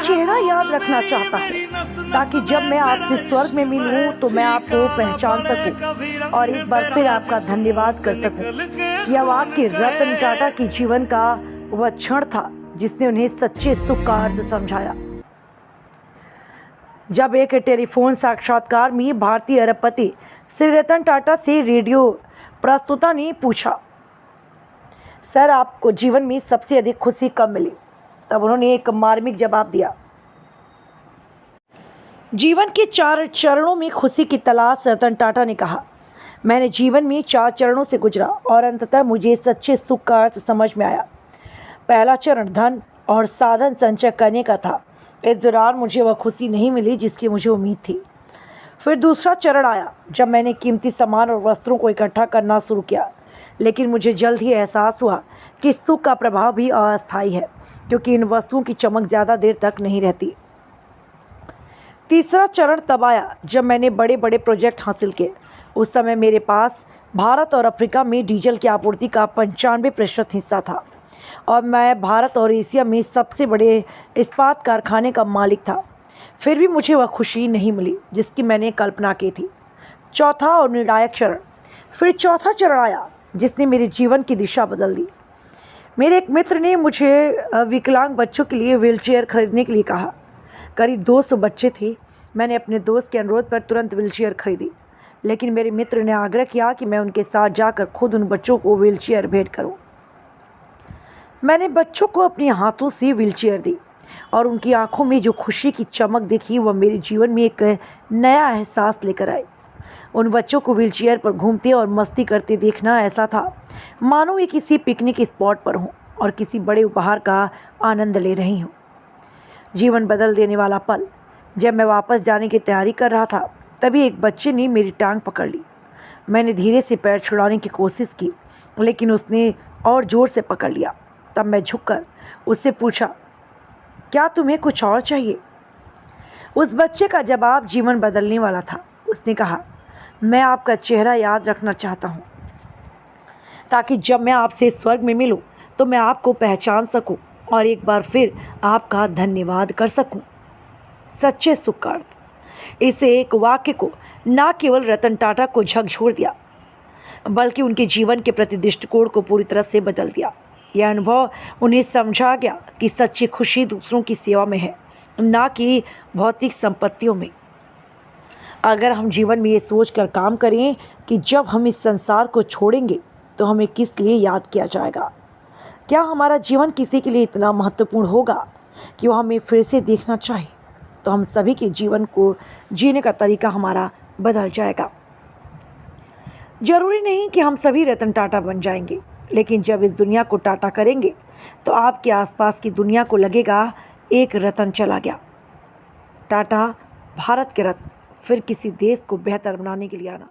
चेहरा याद रखना चाहता हूँ ताकि जब मैं आपसे स्वर्ग में मिलूं तो मैं आपको पहचान सकूं और एक बार फिर आपका धन्यवाद कर सकूं। यह वाक्य रतन टाटा के जीवन का वह क्षण था जिसने उन्हें सच्चे सुख का अर्थ समझाया। जब एक टेलीफोन साक्षात्कार में भारतीय अरबपति श्री रतन टाटा से रेडियो प्रस्तुता ने पूछा, सर आपको जीवन में सबसे अधिक खुशी कब मिली? तब उन्होंने एक मार्मिक जवाब दिया, जीवन के 4 चरणों में खुशी की तलाश। रतन टाटा ने कहा, मैंने जीवन में 4 चरणों से गुजरा और अंततः मुझे सच्चे सुख का अर्थ समझ में आया। पहला चरण धन और साधन संचय करने का था। इस दौरान मुझे वह खुशी नहीं मिली जिसकी मुझे उम्मीद थी। फिर दूसरा चरण आया जब मैंने कीमती सामान और वस्त्रों को इकट्ठा करना शुरू किया, लेकिन मुझे जल्द ही एहसास हुआ कि सुख का प्रभाव भी अस्थायी है क्योंकि इन वस्तुओं की चमक ज़्यादा देर तक नहीं रहती। तीसरा चरण तब आया जब मैंने बड़े बड़े प्रोजेक्ट हासिल किए। उस समय मेरे पास भारत और अफ्रीका में डीजल की आपूर्ति का 95% हिस्सा था और मैं भारत और एशिया में सबसे बड़े इस्पात कारखाने का मालिक था। फिर भी मुझे वह खुशी नहीं मिली जिसकी मैंने कल्पना की थी। चौथा और निर्णायक चरण। फिर चौथा चरण आया जिसने मेरे जीवन की दिशा बदल दी। मेरे एक मित्र ने मुझे विकलांग बच्चों के लिए व्हीलचेयर खरीदने के लिए कहा। करीब 200 बच्चे थे। मैंने अपने दोस्त के अनुरोध पर तुरंत व्हीलचेयर खरीदी, लेकिन मेरे मित्र ने आग्रह किया कि मैं उनके साथ जाकर खुद उन बच्चों को व्हीलचेयर भेंट करूं। मैंने बच्चों को अपने हाथों से व्हीलचेयर दी और उनकी आंखों में जो खुशी की चमक देखी वह मेरे जीवन में एक नया एहसास लेकर आई। उन बच्चों को व्हीलचेयर पर घूमते और मस्ती करते देखना ऐसा था मानो ये किसी पिकनिक स्पॉट पर हूँ और किसी बड़े उपहार का आनंद ले रही हूँ। जीवन बदल देने वाला पल। जब मैं वापस जाने की तैयारी कर रहा था तभी एक बच्चे ने मेरी टांग पकड़ ली। मैंने धीरे से पैर छुड़ाने की कोशिश की, लेकिन उसने और ज़ोर से पकड़ लिया। तब मैं झुककर उससे पूछा, क्या तुम्हें कुछ और चाहिए? उस बच्चे का जवाब जीवन बदलने वाला था। उसने कहा, मैं आपका चेहरा याद रखना चाहता हूँ ताकि जब मैं आपसे स्वर्ग में मिलूँ तो मैं आपको पहचान सकूँ और एक बार फिर आपका धन्यवाद कर सकूँ। सच्चे सुख का अर्थ। इस एक वाक्य को न केवल रतन टाटा को झकझोर दिया बल्कि उनके जीवन के प्रति दृष्टिकोण को पूरी तरह से बदल दिया। यह अनुभव उन्हें समझा गया कि सच्ची खुशी दूसरों की सेवा में है, न कि भौतिक संपत्तियों में। अगर हम जीवन में ये सोच कर काम करें कि जब हम इस संसार को छोड़ेंगे तो हमें किस लिए याद किया जाएगा, क्या हमारा जीवन किसी के लिए इतना महत्वपूर्ण होगा कि वो हमें फिर से देखना चाहे, तो हम सभी के जीवन को जीने का तरीका हमारा बदल जाएगा। जरूरी नहीं कि हम सभी रतन टाटा बन जाएंगे, लेकिन जब इस दुनिया को टाटा करेंगे तो आपके आसपास की दुनिया को लगेगा एक रतन चला गया। टाटा, भारत के रत्न, फिर किसी देश को बेहतर बनाने के लिए आना।